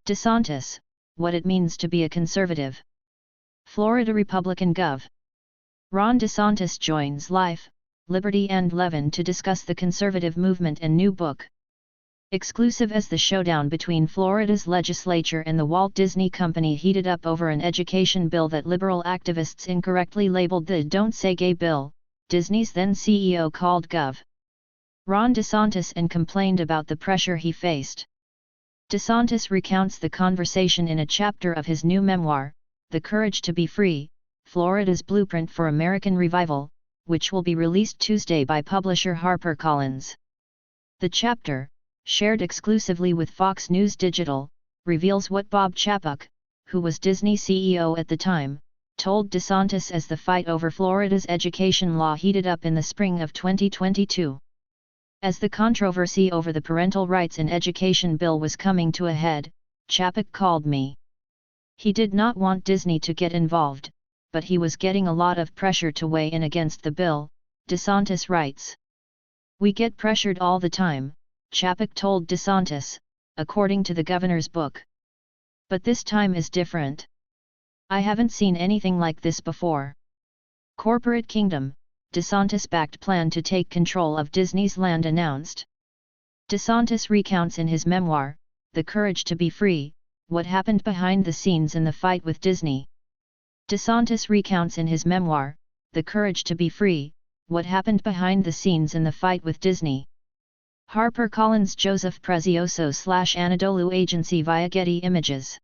DeSantis, what it means to be a conservative. Florida Republican Gov. Ron DeSantis joins Life, Liberty and Levin to discuss the conservative movement and new book. Exclusive as the showdown between Florida's legislature and the Walt Disney Company heated up over an education bill that liberal activists incorrectly labeled the Don't Say Gay bill, Disney's then CEO called Gov. Ron DeSantis and complained about the pressure he faced. DeSantis recounts the conversation in a chapter of his new memoir, The Courage to Be Free, Florida's Blueprint for American Revival, which will be released Tuesday by publisher HarperCollins. The chapter, shared exclusively with Fox News Digital, reveals what Bob Chapek, who was Disney CEO at the time, told DeSantis as the fight over Florida's education law heated up in the spring of 2022. As the controversy over the parental rights in education bill was coming to a head, Chapek called me. He did not want Disney to get involved, but he was getting a lot of pressure to weigh in against the bill, DeSantis writes. We get pressured all the time, Chapek told DeSantis, according to the governor's book. But this time is different. I haven't seen anything like this before. Corporate Kingdom, DeSantis-backed plan to take control of Disney's land announced. DeSantis recounts in his memoir, The Courage to Be Free, what happened behind the scenes in the fight with Disney. DeSantis recounts in his memoir, The Courage to Be Free, what happened behind the scenes in the fight with Disney. HarperCollins Joseph Prezioso / Anadolu Agency via Getty Images.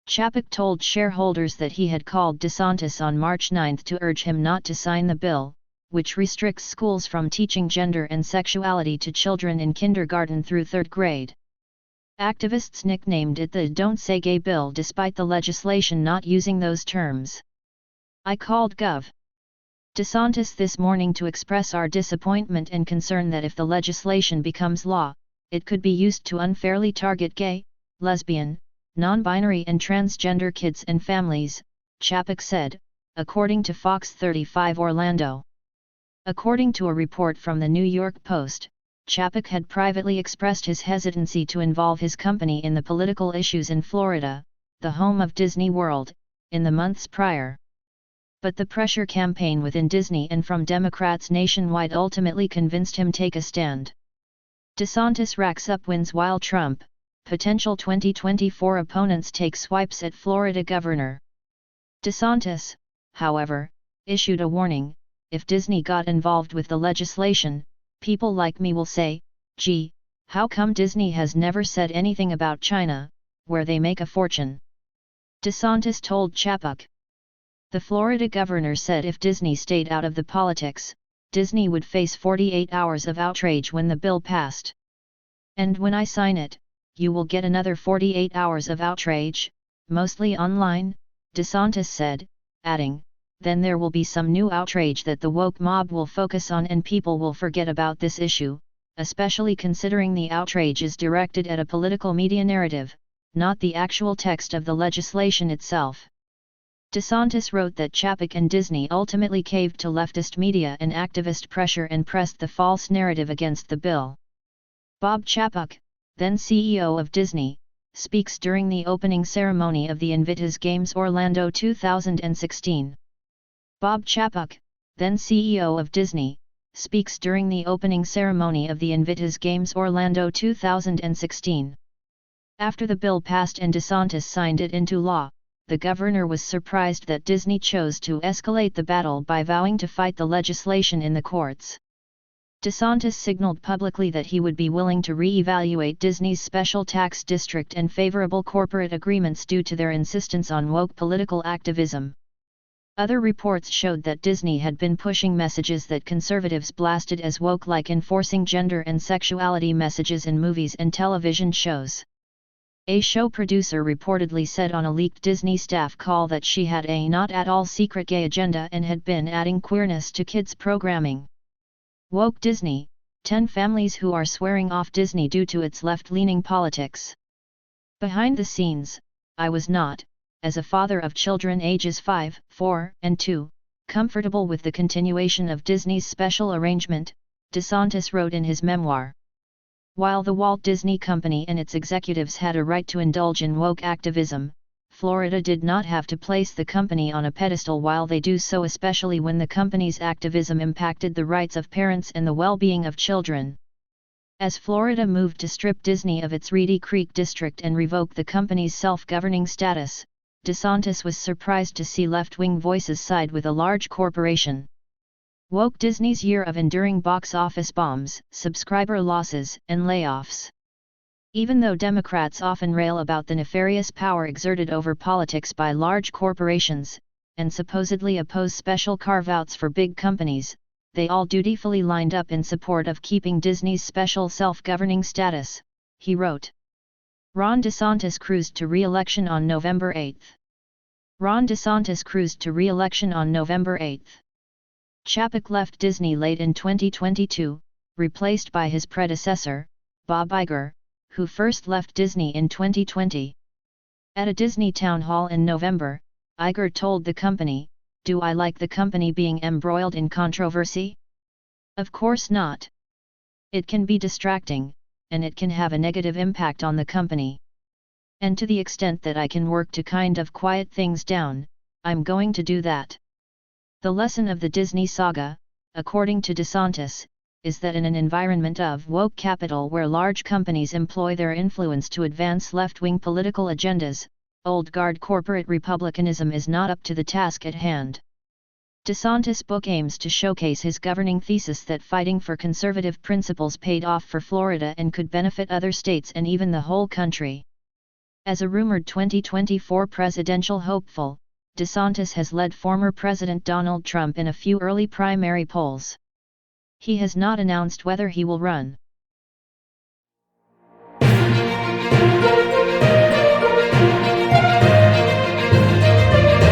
Chapek told shareholders that he had called DeSantis on March 9 to urge him not to sign the bill, which restricts schools from teaching gender and sexuality to children in kindergarten through third grade. Activists nicknamed it the Don't Say Gay bill despite the legislation not using those terms. I called Gov. DeSantis this morning to express our disappointment and concern that if the legislation becomes law, it could be used to unfairly target gay, lesbian, non-binary and transgender kids and families, Chapek said, according to Fox 35 Orlando. According to a report from the New York Post, Chapek had privately expressed his hesitancy to involve his company in the political issues in Florida, the home of Disney World, in the months prior. But the pressure campaign within Disney and from Democrats nationwide ultimately convinced him to take a stand. DeSantis racks up wins while Trump, potential 2024 opponents take swipes at Florida governor. DeSantis, however, issued a warning, if Disney got involved with the legislation, people like me will say, gee, how come Disney has never said anything about China, where they make a fortune? DeSantis told Chapek. The Florida governor said if Disney stayed out of the politics, Disney would face 48 hours of outrage when the bill passed. And when I sign it, you will get another 48 hours of outrage, mostly online, DeSantis said, adding, then there will be some new outrage that the woke mob will focus on and people will forget about this issue, especially considering the outrage is directed at a political media narrative, not the actual text of the legislation itself. DeSantis wrote that Chapek and Disney ultimately caved to leftist media and activist pressure and pressed the false narrative against the bill. Bob Chapek, then CEO of Disney, speaks during the opening ceremony of the Invictus Games Orlando 2016. Bob Chapek, then CEO of Disney, speaks during the opening ceremony of the Invictus Games Orlando 2016. After the bill passed and DeSantis signed it into law, the governor was surprised that Disney chose to escalate the battle by vowing to fight the legislation in the courts. DeSantis signaled publicly that he would be willing to re-evaluate Disney's special tax district and favorable corporate agreements due to their insistence on woke political activism. Other reports showed that Disney had been pushing messages that conservatives blasted as woke, like enforcing gender and sexuality messages in movies and television shows. A show producer reportedly said on a leaked Disney staff call that she had a not at all secret gay agenda and had been adding queerness to kids' programming. Woke Disney, 10 families who are swearing off Disney due to its left-leaning politics. Behind the scenes, I was not, as a father of children ages 5, 4, and 2, comfortable with the continuation of Disney's special arrangement, DeSantis wrote in his memoir. While the Walt Disney Company and its executives had a right to indulge in woke activism, Florida did not have to place the company on a pedestal while they do so, especially when the company's activism impacted the rights of parents and the well-being of children. As Florida moved to strip Disney of its Reedy Creek district and revoke the company's self-governing status, DeSantis was surprised to see left-wing voices side with a large corporation. Woke Disney's year of enduring box office bombs, subscriber losses, and layoffs. Even though Democrats often rail about the nefarious power exerted over politics by large corporations, and supposedly oppose special carve-outs for big companies, they all dutifully lined up in support of keeping Disney's special self-governing status, he wrote. Ron DeSantis cruised to re-election on November 8. Ron DeSantis cruised to re-election on November 8. Chapek left Disney late in 2022, replaced by his predecessor, Bob Iger, who first left Disney in 2020. At a Disney town hall in November, Iger told the company, "Do I like the company being embroiled in controversy? Of course not. It can be distracting, and it can have a negative impact on the company. And to the extent that I can work to kind of quiet things down, I'm going to do that." The lesson of the Disney saga, according to DeSantis, is that in an environment of woke capital where large companies employ their influence to advance left-wing political agendas, old guard corporate republicanism is not up to the task at hand. DeSantis' book aims to showcase his governing thesis that fighting for conservative principles paid off for Florida and could benefit other states and even the whole country. As a rumored 2024 presidential hopeful, DeSantis has led former President Donald Trump in a few early primary polls. He has not announced whether he will run.